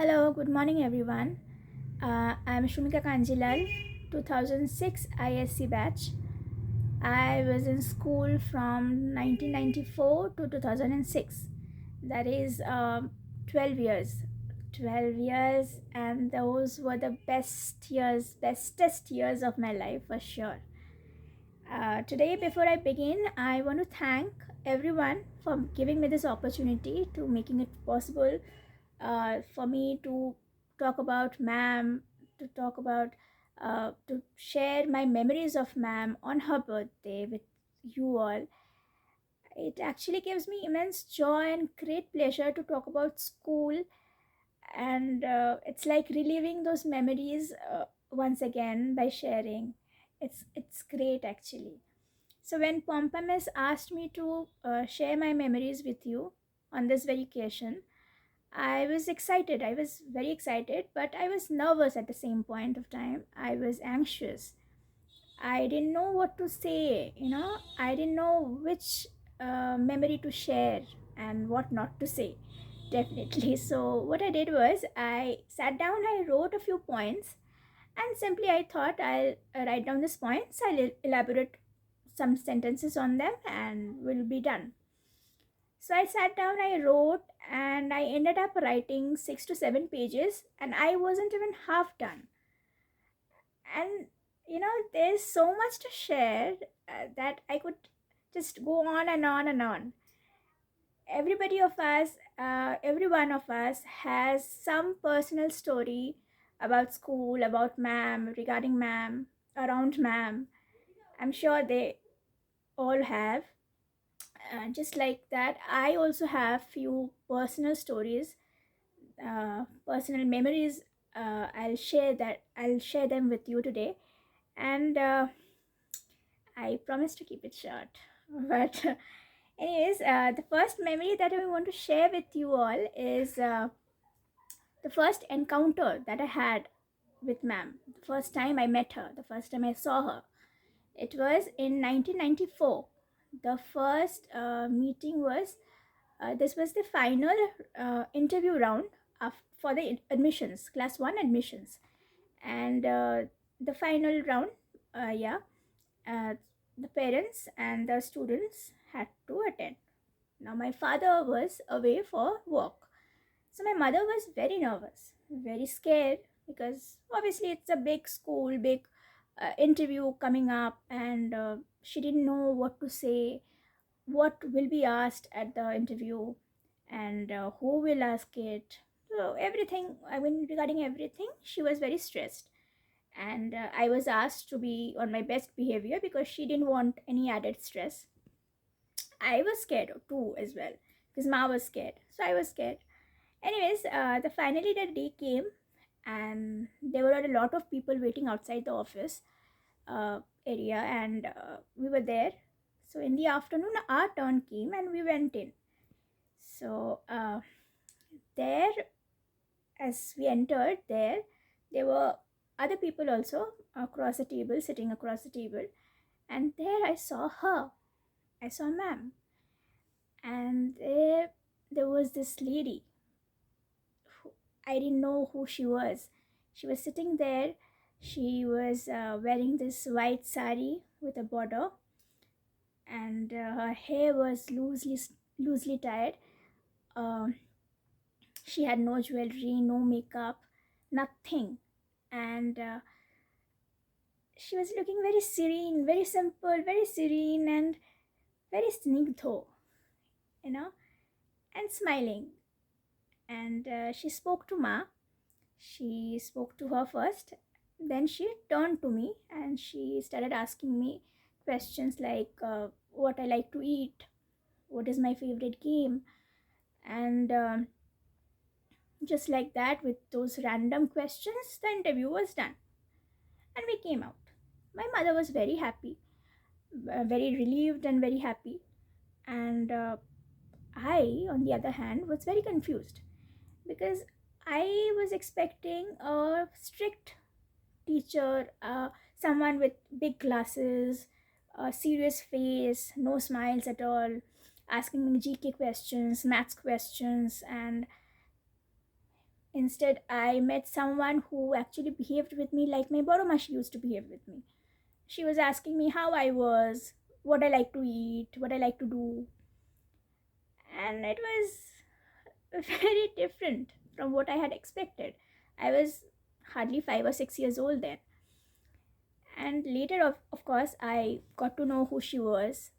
Hello, good morning everyone. I'm Sumika Kanjilal, 2006 ISC batch. I was in school from 1994 to 2006. That is 12 years. 12 years, and those were the bestest years of my life for sure. Today, before I begin, I want to thank everyone for giving me this opportunity to making it possible for me to talk about ma'am, to share my memories of ma'am on her birthday with you all. It actually gives me immense joy and great pleasure to talk about school, and it's like reliving those memories once again by sharing. It's great actually. So when Pompamus asked me to share my memories with you on this very occasion, I was excited. I was very excited, but I was nervous at the same point of time. I was anxious. I didn't know what to say, I didn't know which memory to share and what not to say, definitely. So, what I did was I sat down, I wrote a few points, and simply I thought I'll write down these points, I'll elaborate some sentences on them, and we'll be done. So I sat down, I wrote, and I ended up writing 6 to 7 pages, and I wasn't even half done. And there's so much to share that I could just go on and on and on. Everybody of us, every one of us has some personal story about school, about ma'am, regarding ma'am, around ma'am. I'm sure they all have. Just like that, I also have few personal stories, personal memories. I'll share them with you today, and I promise to keep it short. But anyways, the first memory that I want to share with you all is the first encounter that I had with ma'am. The first time I met her, the first time I saw her. It was in 1994. The first meeting was this was the final interview round for the admissions, class 1 admissions, and the final round, yeah, uh, the parents and the students had to attend. Now my father was away for work, so my mother was very nervous, very scared, because obviously it's a big school, big interview coming up, and she didn't know what to say, what will be asked at the interview, and who will ask it. So everything, I mean, regarding everything, she was very stressed. And I was asked to be on my best behavior because she didn't want any added stress. I was scared too as well, because Ma was scared, so I was scared. Anyways, the finally the day came, and there were a lot of people waiting outside the office area, and we were there. So in the afternoon, our turn came, and we went in. So there, as we entered, there were other people also across the table, sitting across the table, and there I saw her. I saw ma'am, and there was this lady. I didn't know who she was. She was sitting there. She was wearing this white sari with a border, and her hair was loosely tied. Um, she had no jewelry, no makeup, nothing, and she was looking very serene, very simple, very serene, and very snigdho, you know, and smiling. And she spoke to Ma. She spoke to her first, then she turned to me and she started asking me questions like what I like to eat, what is my favorite game, and just like that, with those random questions, the interview was done and we came out. My mother was very happy, very relieved, and very happy. And I, on the other hand, was very confused because I was expecting a strict teacher, someone with big glasses, a serious face, no smiles at all, asking me GK questions, maths questions, and Instead, I met someone who actually behaved with me like my Boromashi used to behave with me. She was asking me how I was, what I like to eat, what I like to do, and it was very different from what I had expected. I was hardly 5 or 6 years old then. And later, of course, I got to know who she was,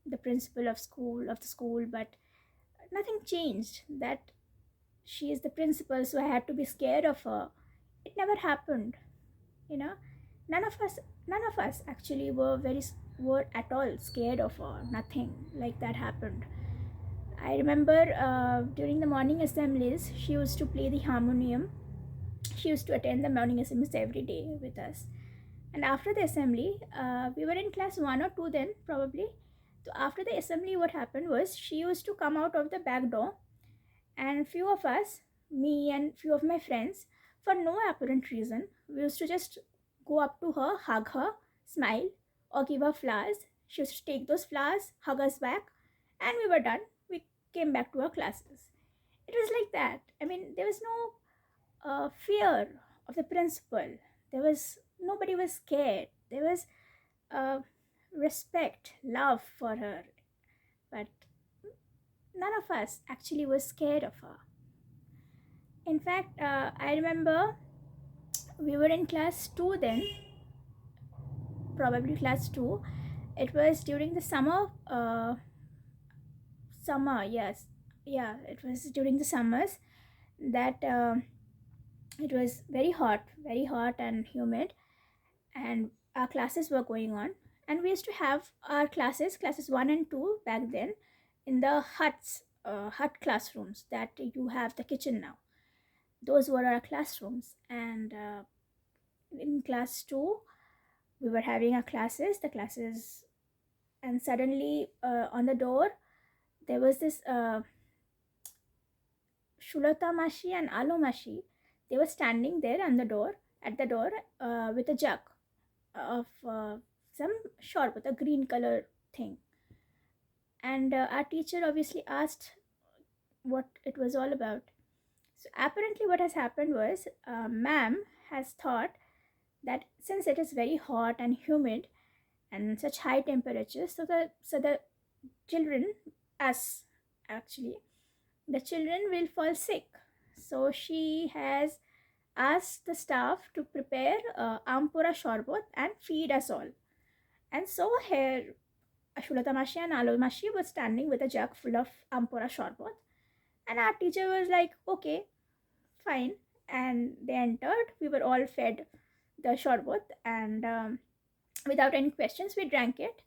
the principal of the school, but nothing changed. That she is the principal, so I had to be scared of her. It never happened, you know. None of us, none of us actually were at all scared of her. Nothing like that happened. I remember during the morning assemblies, she used to play the harmonium. She used to attend the morning assemblies every day with us. And after the assembly, we were in class 1 or 2 then, probably. So after the assembly, what happened was she used to come out of the back door, and few of us, me and few of my friends, for no apparent reason, we used to just go up to her, hug her, smile, or give her flowers. She used to take those flowers, hug us back, and we were done. We came back to our classes. It was like that. I mean, there was no fear of the principal. There was nobody was scared. There was uh, respect, love for her, but none of us actually was scared of her. In fact, I remember we were in class 2 then, probably class 2. It was during the summer, yes. Yeah, it was during the summers that it was very hot and humid, and our classes were going on. And we used to have our classes 1 and 2 back then, in the hut classrooms that you have the kitchen now. Those were our classrooms. And in class 2, we were having our classes, and suddenly on the door there was this Shulata Mashi and Alu Mashi. They were standing there on the door, at the door, with a jug of some sherbet, a green color thing. And our teacher obviously asked what it was all about. So apparently, what has happened was, ma'am has thought that since it is very hot and humid and such high temperatures, so the children, us actually, the children will fall sick. So she has asked the staff to prepare ampura shorbat and feed us all. And so here Ashulata and Alol was standing with a jug full of ampura shorbat. And our teacher was like, okay, fine. And they entered. We were all fed the shorbat, and without any questions, we drank it,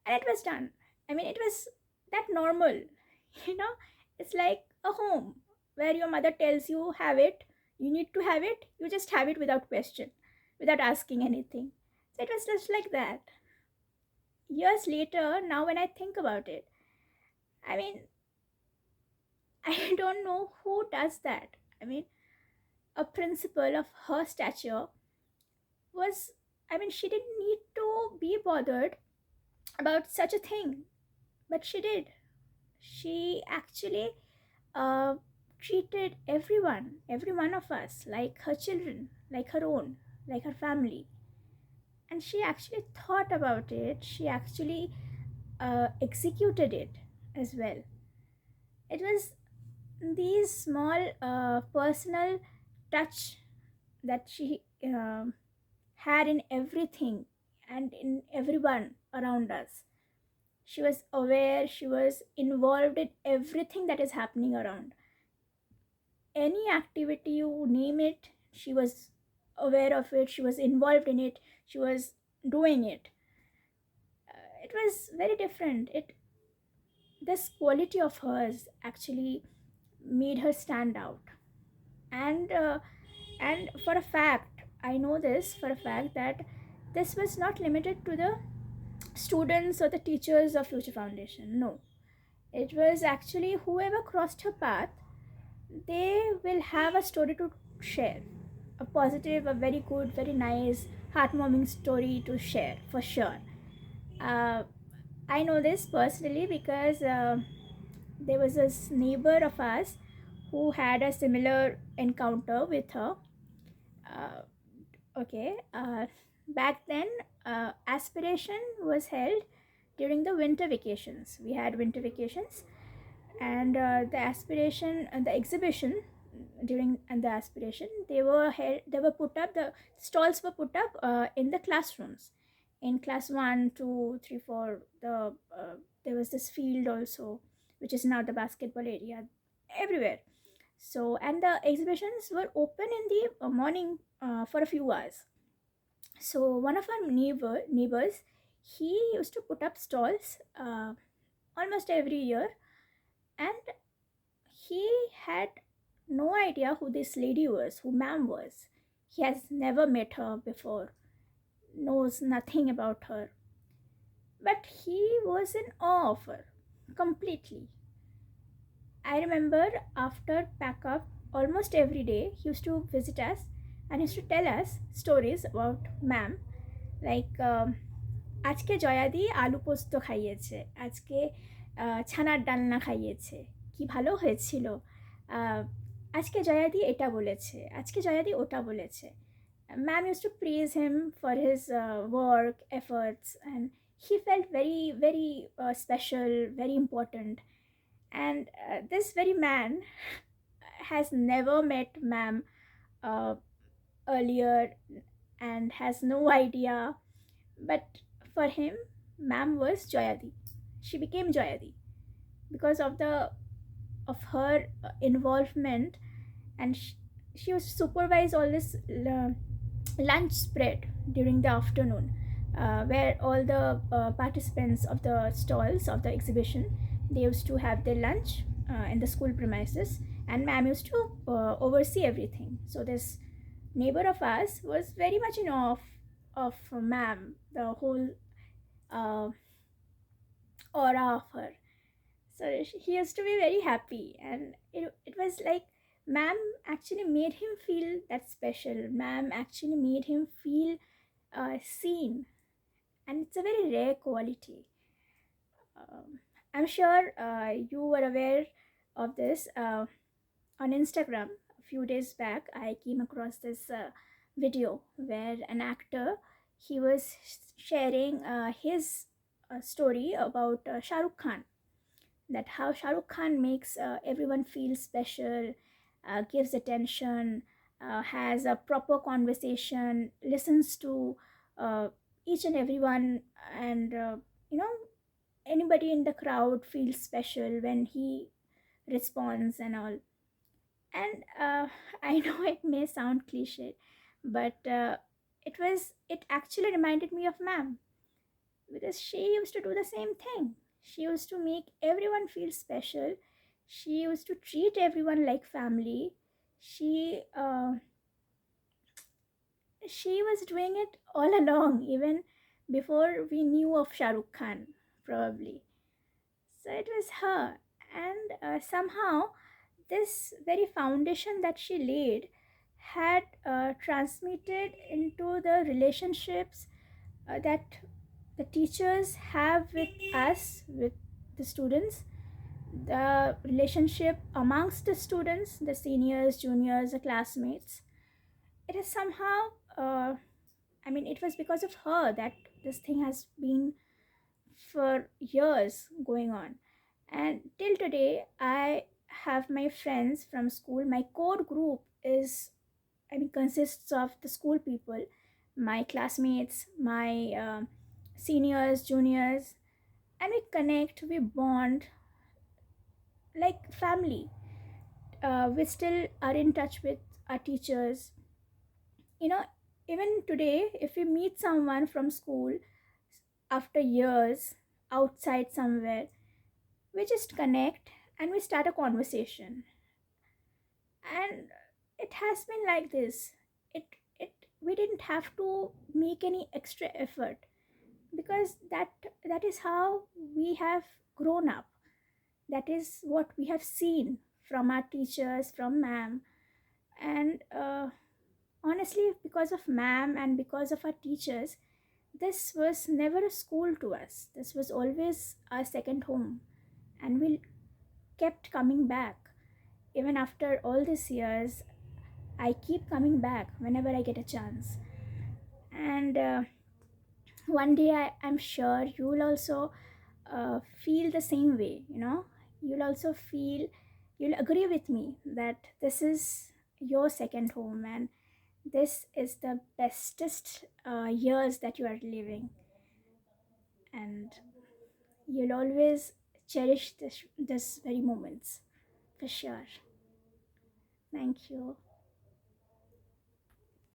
and it was done. I mean, it was that normal, you know. It's like a home where your mother tells you have it, you need to have it, you just have it without question, without asking anything. So it was just like that. Years later, now when I think about it, I mean, I don't know who does that. I mean, a principal of her stature was, I mean, she didn't need to be bothered about such a thing, but she did. She actually uh, treated everyone, every one of us, like her children, like her own, like her family. And she actually thought about it, she actually executed it as well. It was these small personal touch that she had in everything and in everyone around us. She was aware, she was involved in everything that is happening around. Any activity, you name it, she was aware of it, she was involved in it, she was doing it. It was very different. This quality of hers actually made her stand out. And for a fact, I know this for a fact, that this was not limited to the students or the teachers of Future Foundation. No, it was actually whoever crossed her path, they will have a story to share, a positive, a very good, very nice, heartwarming story to share for sure. uh, I know this personally because there was this neighbor of ours who had a similar encounter with her. Uh, okay, back then, aspiration was held during the winter vacations. We had winter vacations, and the aspiration and the exhibition during and the aspiration, they were put up, the stalls were put up in the classrooms, in class 1, 2, 3, 4. There was this field also, which is now the basketball area, everywhere. So, and the exhibitions were open in the morning for a few hours. So one of our neighbors, he used to put up stalls almost every year, and he had no idea who this lady was, who ma'am was. He has never met her before, knows nothing about her, but he was in awe of her completely. I remember after pack up, almost every day, he used to visit us and used to tell us stories about ma'am, like আজকে জয়াদি আলু পোস্ত খাইয়েছে, আজকে ছানার ডালনা খাইয়েছে, কি ভালো হয়েছিল, আহ, আজকে জয়াদি এটা বলেছে, আজকে জয়াদি ওটা বলেছে. Ma'am used to praise him for his work efforts, and he felt very very special, very important. And this very man has never met ma'am uh, earlier and has no idea, but for him, ma'am was Joyadi. She became Joyadi because of her involvement, and she was to supervise all this lunch spread during the afternoon, where all the participants of the stalls of the exhibition, they used to have their lunch in the school premises, and ma'am used to oversee everything. So this neighbor of ours was very much in awe of ma'am, the whole uh, aura of her. So he used to be very happy, and it was like ma'am actually made him feel that special. Ma'am actually made him feel seen, and it's a very rare quality. I'm sure you were aware of this. On Instagram, a few days back, I came across this video where an actor, he was sharing his story about Shah Rukh Khan, that how Shah Rukh Khan makes everyone feel special, gives attention, has a proper conversation, listens to uh, each and everyone, and you know, anybody in the crowd feels special when he responds and all. And I know it may sound cliche, but it actually reminded me of ma'am, because she used to do the same thing. She used to make everyone feel special. She used to treat everyone like family. She she was doing it all along, even before we knew of Shah Rukh Khan, probably. So it was her, and somehow this very foundation that she laid had transmitted into the relationships that the teachers have with us, with the students, the relationship amongst the students, the seniors, juniors, the classmates. It is somehow, I mean, it was because of her that this thing has been for years going on. And till today, I have my friends from school. My core group is, I mean, consists of the school people, my classmates, my seniors, juniors, and we connect, we bond like family. We still are in touch with our teachers. You know, even today, if we meet someone from school after years outside somewhere, we just connect and we start a conversation. And it has been like this. It we didn't have to make any extra effort, because that is how we have grown up. That is what we have seen from our teachers, from ma'am. And honestly, because of ma'am and because of our teachers, this was never a school to us. This was always our second home, and we kept coming back. even after all these years, I keep coming back whenever I get a chance. And one day I'm sure you'll also feel the same way, you know. You'll also feel, you'll agree with me that this is your second home, and this is the bestest years that you are living, and you'll always cherish this very moments, for sure. Thank you.